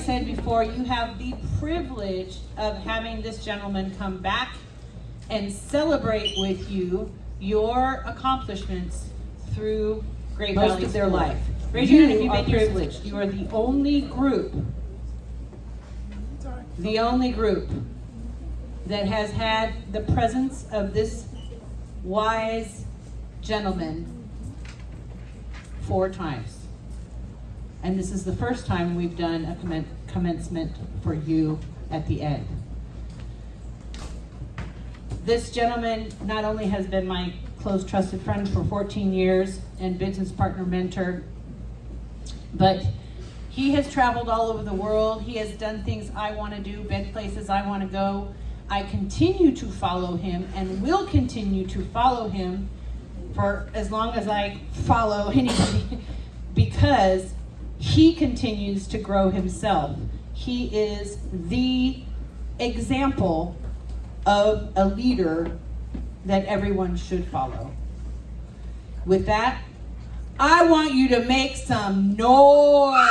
said before, you have the privilege of having this gentleman come back and celebrate with you your accomplishments through Great Valley Most of their School. life. Raise your hand if You you've are been here. privileged. You are the only group that has had the presence of this wise gentleman 4 times. And this is the first time we've done a commencement for you at the end. This gentleman not only has been my close trusted friend for 14 years and business partner mentor, but he has traveled all over the world. He has done things I want to do, been places I want to go. I continue to follow him and will continue to follow him for as long as I follow anybody because he continues to grow himself. He is the example of a leader that everyone should follow. With that, I want you to make some noise.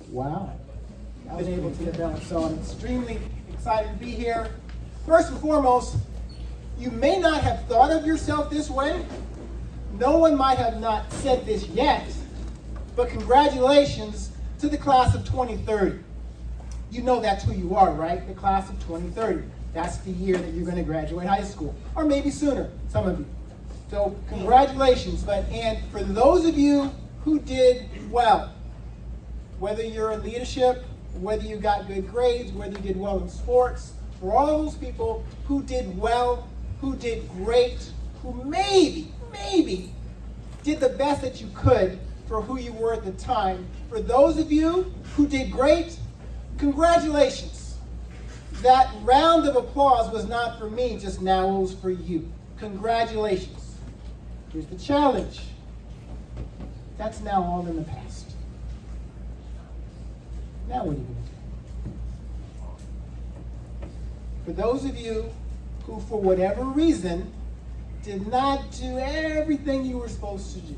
Wow. I've been able to get that, so I'm extremely excited to be here. First and foremost, you may not have thought of yourself this way. No one might have not said this yet, but congratulations to the class of 2030. You know that's who you are, right? The class of 2030. That's the year that you're going to graduate high school, or maybe sooner, some of you. So congratulations. And for those of you who did well, whether you're in leadership, whether you got good grades, whether you did well in sports, for all those people who did well, who did great, who maybe did the best that you could for who you were at the time, for those of you who did great, congratulations. That round of applause was not for me just now, it was for you. Congratulations. Here's the challenge. That's now all in the past. Now what are you going to do? For those of you who, for whatever reason, did not do everything you were supposed to do,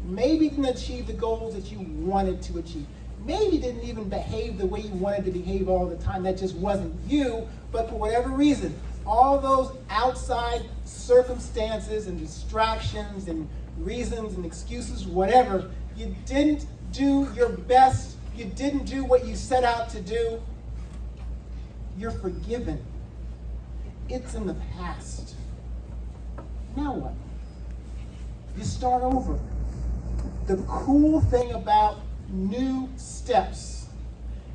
maybe didn't achieve the goals that you wanted to achieve, maybe didn't even behave the way you wanted to behave all the time, that just wasn't you, but for whatever reason, all those outside circumstances and distractions and reasons and excuses, whatever, you didn't do your best. You didn't do what you set out to do, you're forgiven. It's in the past. Now what? You start over. The cool thing about new steps,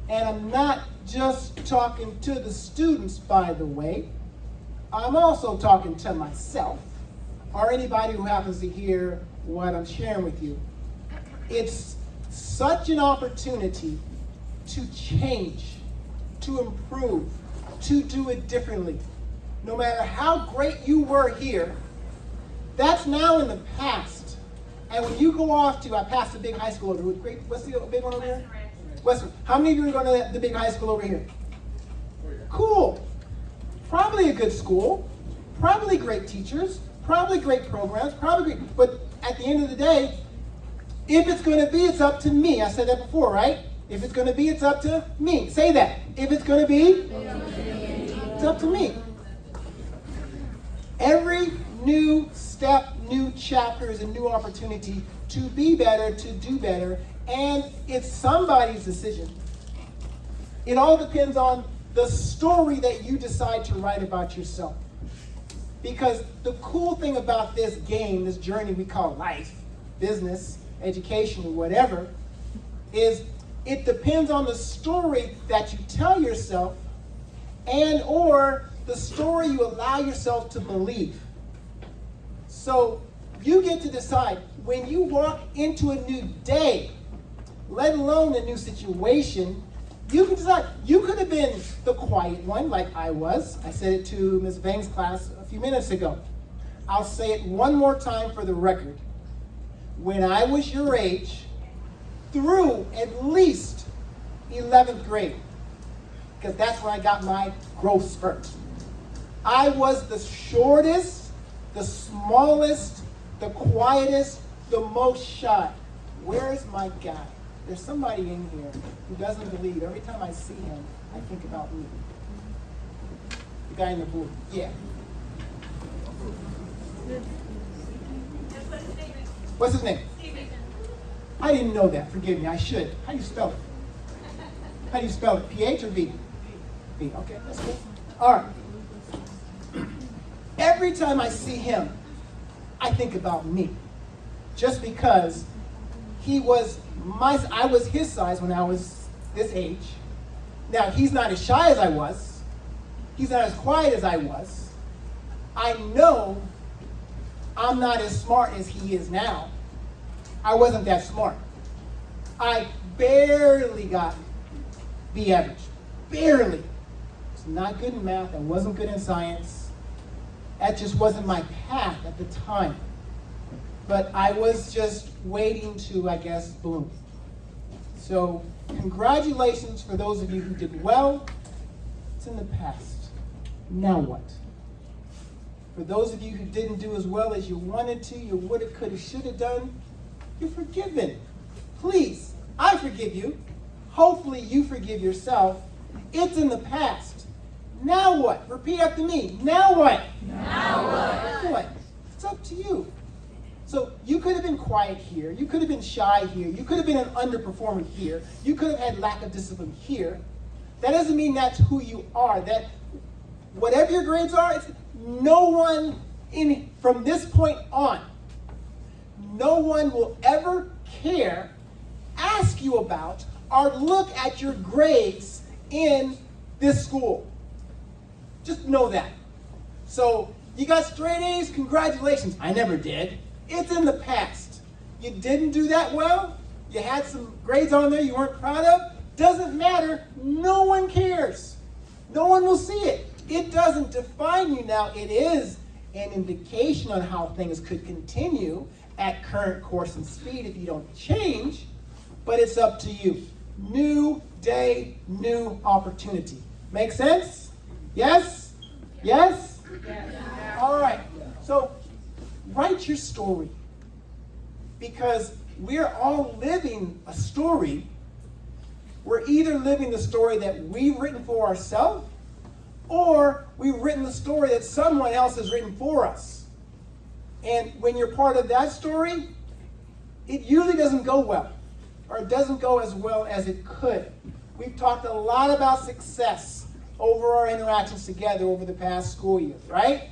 and I'm not just talking to the students, by the way, I'm also talking to myself, or anybody who happens to hear what I'm sharing with you. It's such an opportunity to change, to improve, to do it differently. No matter how great you were here, that's now in the past. And when you go off to, I passed the big high school over here. What's the big one over here? Western. How many of you are going to the big high school over here? Cool. Probably a good school, probably great teachers, probably great programs, probably great, but at the end of the day, if it's going to be, it's up to me. I said that before, right? If it's going to be, it's up to me. Say that. If it's going to be, it's up to me. Every new step, new chapter is a new opportunity to be better, to do better, and it's somebody's decision. It all depends on the story that you decide to write about yourself. Because the cool thing about this game, this journey we call life, business, education, whatever, is it depends on the story that you tell yourself and or the story you allow yourself to believe. So you get to decide when you walk into a new day, let alone a new situation. You can decide. You could have been the quiet one like I was. I said it to Ms. Vang's class a few minutes ago. I'll say it one more time for the record. When I was your age, through at least 11th grade, because that's when I got my growth spurt, I was the shortest, the smallest, the quietest, the most shy. Where is my guy? There's somebody in here who doesn't believe. Every time I see him, I think about me. The guy in the blue. Yeah. What's his name? I didn't know that. Forgive me. I should. How do you spell it? How do you spell it? PH or V? V. Okay, that's good. All right. Every time I see him, I think about me. Just because I was his size when I was this age. Now, he's not as shy as I was. He's not as quiet as I was. I know I'm not as smart as he is now. I wasn't that smart. I barely got B average. Barely. I was not good in math. I wasn't good in science. That just wasn't my path at the time. But I was just waiting to, I guess, bloom. So, congratulations for those of you who did well. It's in the past. Now what? For those of you who didn't do as well as you wanted to, you woulda, coulda, shoulda done, you're forgiven. Please, I forgive you. Hopefully you forgive yourself. It's in the past. Now what? Repeat after me. Now what? Now what? What? It's up to you. So you could have been quiet here. You could have been shy here. You could have been an underperformer here. You could have had lack of discipline here. That doesn't mean that's who you are. That whatever your grades are, no one from this point on, no one will ever care, ask you about, or look at your grades in this school. Just know that. So you got straight A's, congratulations. I never did. It's in the past. You didn't do that well. You had some grades on there you weren't proud of. Doesn't matter. No one cares. No one will see it. It doesn't define you now. It is an indication on how things could continue at current course and speed if you don't change, but it's up to you. New day, new opportunity. Make sense? Yes? Yes? Yes. All right. So write your story, because we're all living a story. We're either living the story that we've written for ourselves, or we've written the story that someone else has written for us. And when you're part of that story, it usually doesn't go well, or it doesn't go as well as it could. We've talked a lot about success over our interactions together over the past school year, right?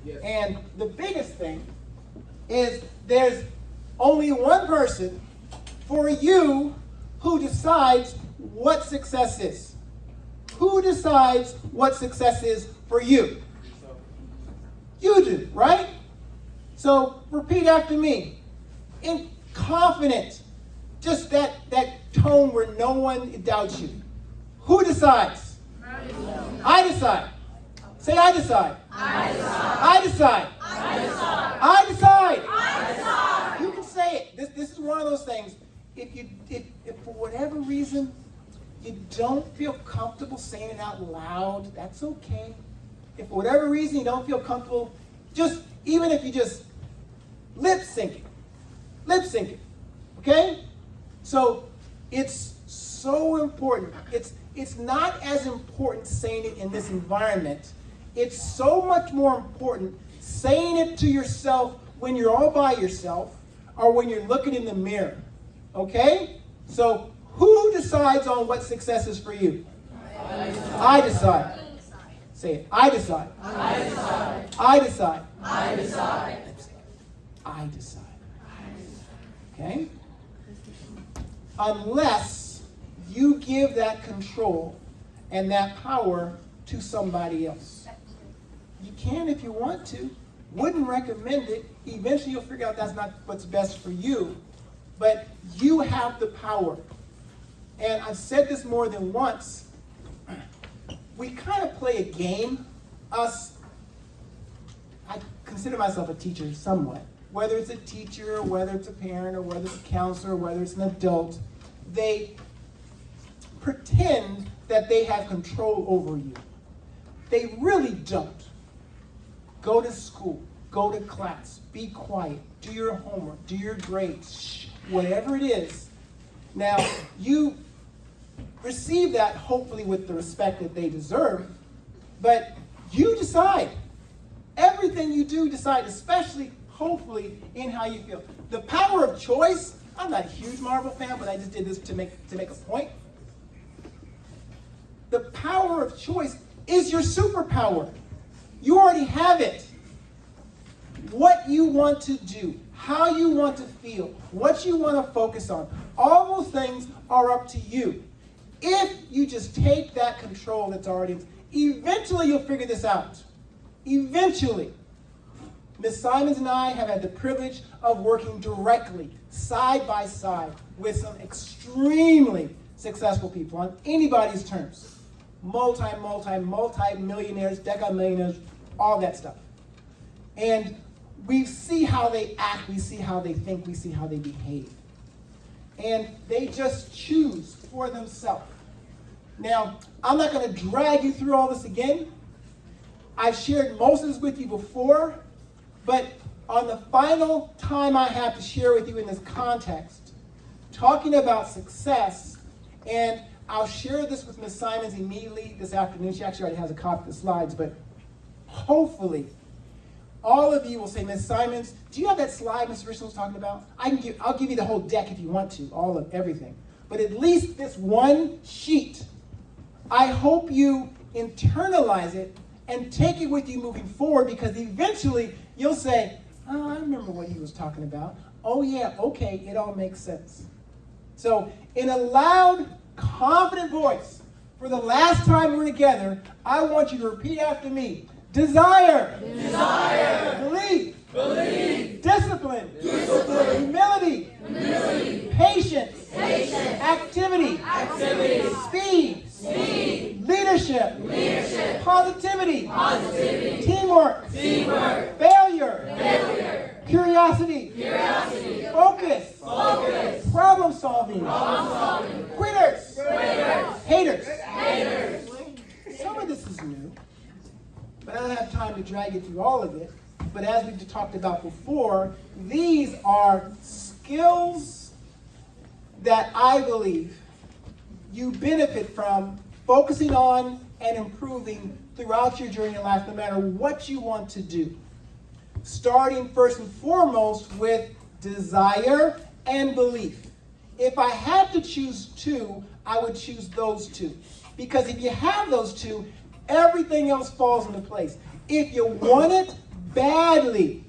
Yes. And the biggest thing is there's only one person for you who decides what success is. Who decides what success is for you? You do, right? So repeat after me. In confident, just that tone where no one doubts you. Who decides? I decide. Say, I decide. I decide. I decide. I decide. I decide. I decide. You can say it. This is one of those things. If for whatever reason you don't feel comfortable saying it out loud, that's okay. If for whatever reason you don't feel comfortable, even if you just lip sync it. Lip sync it. Okay? So it's so important. It's not as important saying it in this environment. It's so much more important saying it to yourself when you're all by yourself or when you're looking in the mirror. Okay? So who decides on what success is for you? I decide. Say it. I decide. I decide. I decide. I decide. I decide. Okay? Unless you give that control and that power to somebody else. You can if you want to. Wouldn't recommend it. Eventually you'll figure out that's not what's best for you. but you have the power. And I've said this more than once. We kind of play a game, us. I consider myself a teacher somewhat. Whether it's a teacher, whether it's a parent, or whether it's a counselor, whether it's an adult, they pretend that they have control over you. They really don't. Go to school, go to class, be quiet, do your homework, do your grades, whatever it is. Now, you receive that hopefully with the respect that they deserve, but you decide. Everything you do, decide, especially, hopefully, in how you feel. The power of choice, I'm not a huge Marvel fan, but I just did this to make a point. The power of choice is your superpower. You already have it. What you want to do, how you want to feel, what you want to focus on, all those things are up to you. If you just take that control that's already, eventually you'll figure this out. Eventually. Ms. Simons and I have had the privilege of working directly, side by side, with some extremely successful people on anybody's terms. Multi-millionaires, deca-millionaires, all that stuff. And we see how they act, we see how they think, we see how they behave. And they just choose for themselves. Now, I'm not going to drag you through all this again. I've shared most of this with you before, but on the final time I have to share with you in this context, talking about success, and I'll share this with Ms. Simons immediately this afternoon. She actually already has a copy of the slides, but hopefully all of you will say, Ms. Simons, do you have that slide Mr. Richardson was talking about? I'll give you the whole deck if you want to, all of everything. But at least this one sheet, I hope you internalize it and take it with you moving forward, because eventually you'll say, oh, I remember what he was talking about. Oh yeah, okay, it all makes sense. So in a loud, confident voice, for the last time we're together, I want you to repeat after me. Desire. Desire. Belief. Belief. Discipline. Discipline. Humility. Humility. Patience. Patience. Activity. Activity. Speed. Speed. Leadership. Leadership. Positivity. Positivity. Teamwork. Teamwork. Failure. Failure. Curiosity. Curiosity. Focus. Focus. Problem solving. Problem solving. Quitters. Quitters. Haters. Haters. Some of this is new, but I don't have time to drag you through all of it. But as we talked about before, these are skills that I believe you benefit from focusing on and improving throughout your journey in life, no matter what you want to do. Starting first and foremost with desire and belief. If I had to choose two, I would choose those two. Because if you have those two, everything else falls into place. If you want it badly,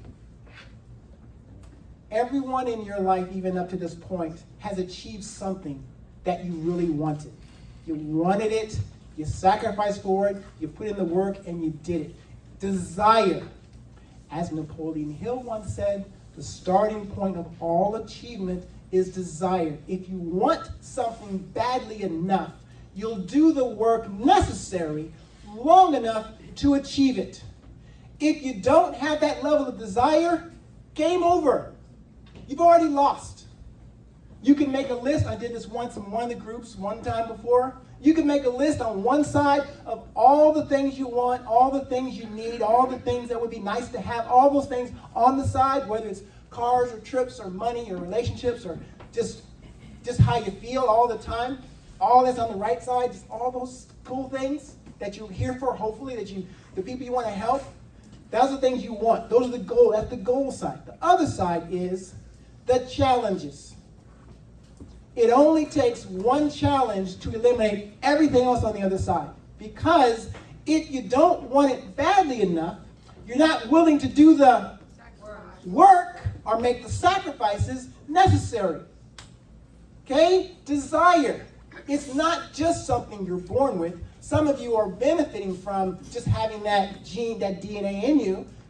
everyone in your life, even up to this point, has achieved something that you really wanted. You wanted it, you sacrificed for it, you put in the work, and you did it. Desire. As Napoleon Hill once said, the starting point of all achievement is desire. If you want something badly enough, you'll do the work necessary long enough to achieve it. If you don't have that level of desire, game over. You've already lost. You can make a list. I did this once in one of the groups one time before. You can make a list on one side of all the things you want, all the things you need, all the things that would be nice to have, all those things on the side, whether it's cars or trips or money or relationships or just how you feel all the time. All that's on the right side, just all those cool things that you're here for, hopefully, the people you want to help. Those are the things you want. Those are the goal. That's the goal side. The other side is the challenges. It only takes one challenge to eliminate everything else on the other side. Because if you don't want it badly enough, you're not willing to do the work or make the sacrifices necessary. Okay? Desire. It's not just something you're born with. Some of you are benefiting from just having that gene, that DNA in you.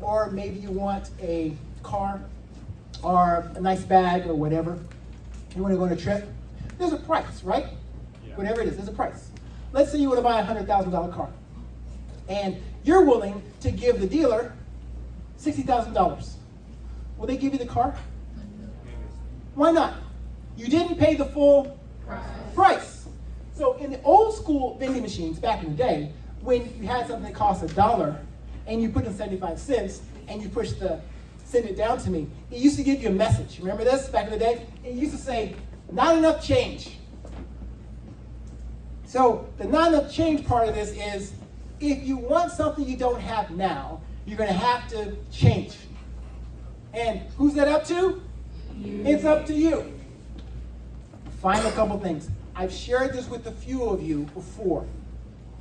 or maybe you want a car, or a nice bag, or whatever. You want to go on a trip. There's a price, right? Yeah. Whatever it is, there's a price. Let's say you want to buy a $100,000 car, and you're willing to give the dealer $60,000. Will they give you the car? Why not? You didn't pay the full price. So in the old school vending machines back in the day, when you had something that cost $1 and you put in 75 cents and you push the send it down to me, it used to give you a message. Remember this back in the day? It used to say, not enough change. So the not enough change part of this is, if you want something you don't have now, you're going to have to change. And who's that up to? It's up to you. Final couple things. I've shared this with a few of you before,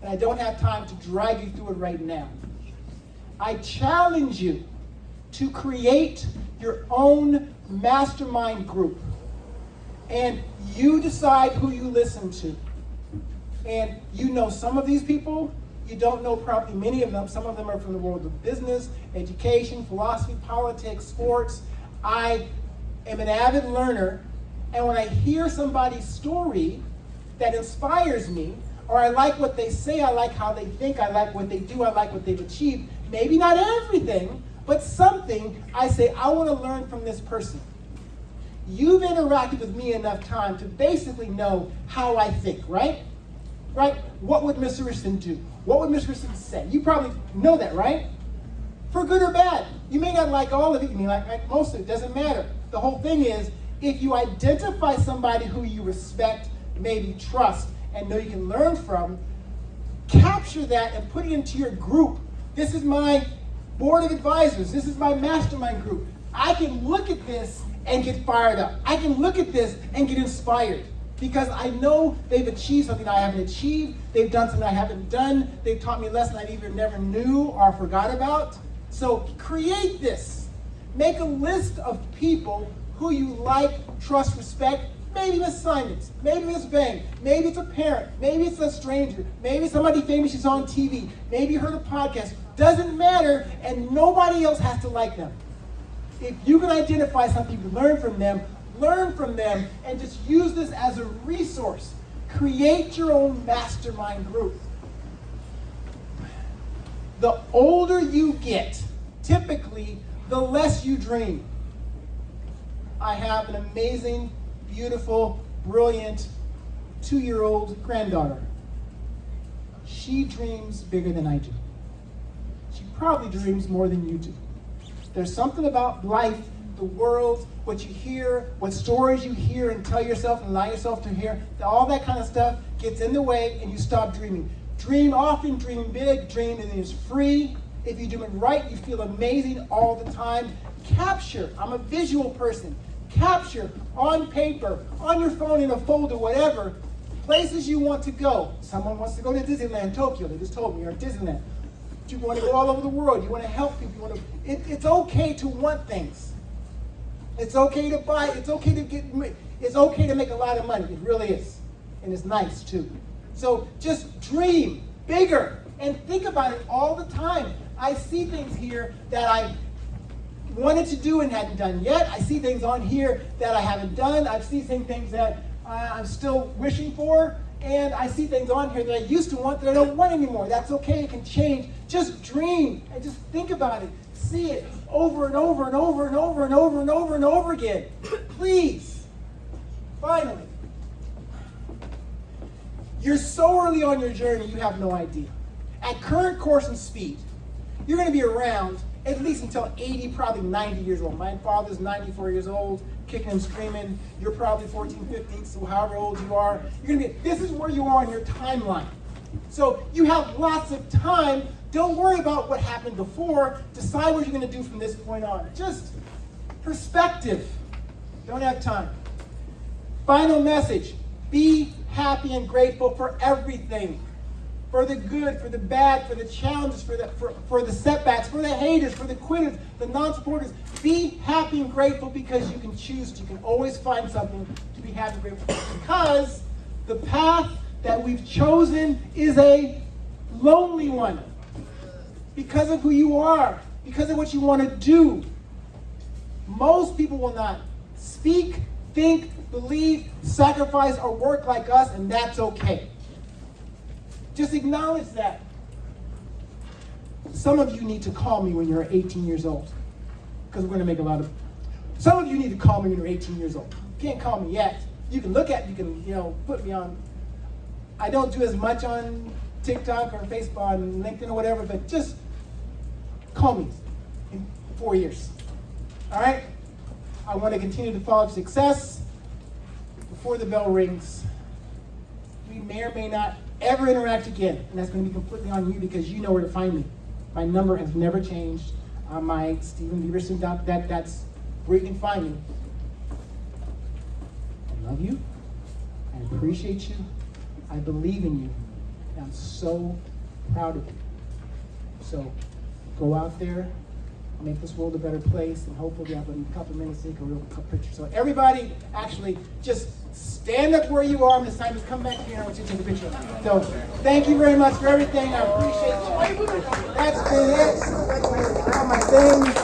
and I don't have time to drag you through it right now. I challenge you to create your own mastermind group, and you decide who you listen to. And you know some of these people, you don't know probably many of them. Some of them are from the world of business, education, philosophy, politics, sports. I am an avid learner, and when I hear somebody's story that inspires me, or I like what they say, I like how they think, I like what they do, I like what they've achieved, maybe not everything, but something, I say, I want to learn from this person. You've interacted with me enough time to basically know how I think, right? Right? What would Mr. Richardson do? What would Mr. Richardson say? You probably know that, right? For good or bad. You may not like all of it, you may like most of it, doesn't matter. The whole thing is, if you identify somebody who you respect, maybe trust, and know you can learn from, capture that and put it into your group. This is my board of advisors. This is my mastermind group. I can look at this and get fired up. I can look at this and get inspired, because I know they've achieved something I haven't achieved. They've done something I haven't done. They've taught me a lesson I either never knew or forgot about. So create this. Make a list of people who you like, trust, respect. Maybe Miss Simons, maybe Miss Bang, maybe it's a parent, maybe it's a stranger, maybe somebody famous is on TV, maybe you heard a podcast. Doesn't matter, and nobody else has to like them. If you can identify some people, learn from them, and just use this as a resource. Create your own mastermind group. The older you get, typically, the less you dream. I have an amazing, beautiful, brilliant 2-year-old granddaughter. She dreams bigger than I do. She probably dreams more than you do. There's something about life, the world, what you hear, what stories you hear and tell yourself and allow yourself to hear, all that kind of stuff gets in the way and you stop dreaming. Dream often, dream big, dream and it's free. If you do it right, you feel amazing all the time. Capture, I'm a visual person. Capture on paper, on your phone, in a folder, whatever, places you want to go. Someone wants to go to Disneyland, Tokyo. They just told me, or Disneyland. You want to go all over the world. You want to help people. It's okay to want things. It's okay to buy. It's okay to it's okay to make a lot of money. It really is. And it's nice too. So just dream bigger and think about it all the time. I see things here that I wanted to do and hadn't done yet. I see things on here that I haven't done. I've seen things that I'm still wishing for. And I see things on here that I used to want that I don't want anymore. That's okay. It can change. Just dream and just think about it. See it over and over and over and over and over and over and over again. Please. Finally. You're so early on your journey, you have no idea. At current course and speed, you're going to be around at least until 80, probably 90 years old. My father's 94 years old, kicking and screaming. You're probably 14, 15, so however old you are, you're going to be, this is where you are on your timeline. So you have lots of time. Don't worry about what happened before. Decide what you're going to do from this point on. Just perspective. Don't have time. Final message. Be happy and grateful for everything. For the good, for the bad, for the challenges, for the setbacks, for the haters, for the quitters, the non-supporters. Be happy and grateful because you can choose. You can always find something to be happy and grateful for. Because the path that we've chosen is a lonely one. Because of who you are. because of what you want to do. Most people will not speak, think, believe, sacrifice, or work like us, and that's okay. Just acknowledge that. Some of you need to call me when you're 18 years old, because we're going to make a lot of... Some of you need to call me when you're 18 years old. You can't call me yet. You can put me on... I don't do as much on TikTok or Facebook, on LinkedIn or whatever, but just call me in 4 years. All right? I want to continue to follow success. Before the bell rings, we may or may not ever interact again, and that's going to be completely on you because you know where to find me. My number has never changed. On my stephenVrichardson, that's where you can find me. I love you. I appreciate you. I believe in you. And I'm so proud of you. So go out there, make this world a better place, and hopefully we have a couple minutes to take a real picture. So everybody, actually, just stand up where you are, and this time just come back here and I want you to take a picture. So thank you very much for everything. I appreciate you. That's been it. That's my thing.